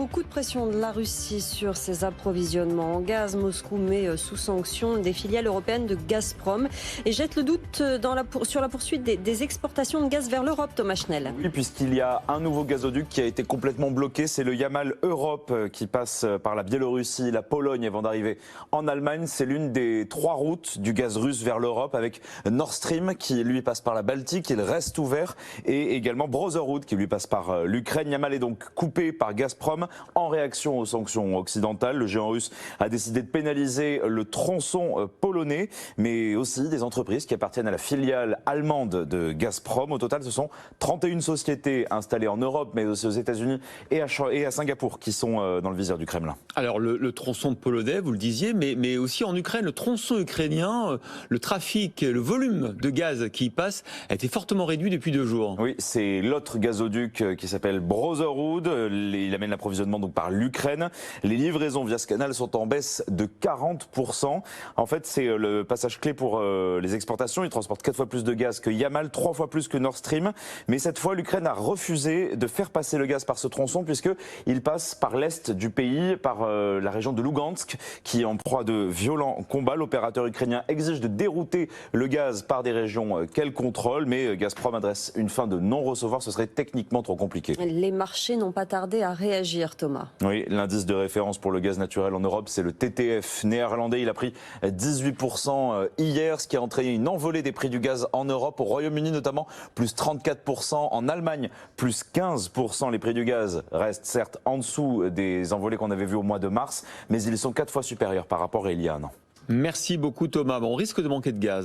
beaucoup de pression de la Russie sur ses approvisionnements en gaz. Moscou met sous sanction des filiales européennes de Gazprom et jette le doute sur la poursuite des exportations de gaz vers l'Europe, Thomas Schnell. Oui, puisqu'il y a un nouveau gazoduc qui a été complètement bloqué, c'est le Yamal Europe qui passe par la Biélorussie, la Pologne avant d'arriver en Allemagne. C'est l'une des 3 routes du gaz russe vers l'Europe avec Nord Stream qui lui passe par la Baltique, il reste ouvert, et également Brotherhood qui lui passe par l'Ukraine. Yamal est donc coupé par Gazprom en réaction aux sanctions occidentales. Le géant russe a décidé de pénaliser le tronçon polonais, mais aussi des entreprises qui appartiennent à la filiale allemande de Gazprom. Au total, ce sont 31 sociétés installées en Europe, mais aussi aux États-Unis et à Singapour qui sont dans le viseur du Kremlin. Alors le tronçon polonais, vous le disiez, mais aussi en Ukraine, le tronçon ukrainien, le trafic, le volume de gaz qui y passe a été fortement réduit depuis 2 jours. Oui, c'est l'autre gazoduc qui s'appelle Brotherhood. Il amène l'approvisionnement donc par l'Ukraine. Les livraisons via ce canal sont en baisse de 40%. En fait, c'est le passage clé pour les exportations. Il transporte 4 fois plus de gaz que Yamal, 3 fois plus que Nord Stream. Mais cette fois, l'Ukraine a refusé de faire passer le gaz par ce tronçon puisqu'il passe par l'est du pays, par la région de Lugansk, qui est en proie de violents combats. L'opérateur ukrainien exige de dérouter le gaz par des régions qu'elle contrôle, mais Gazprom adresse une fin de non-recevoir. Ce serait techniquement trop compliqué. Les marchés n'ont pas tardé à réagir, Thomas. Oui, l'indice de référence pour le gaz naturel en Europe, c'est le TTF néerlandais. Il a pris 18% hier, ce qui a entraîné une envolée des prix du gaz en Europe. Au Royaume-Uni notamment, plus 34%. En Allemagne, plus 15%. Les prix du gaz restent certes en dessous des envolées qu'on avait vues au mois de mars, mais ils sont 4 fois supérieurs par rapport à il y a un an. Merci beaucoup Thomas. Bon, on risque de manquer de gaz.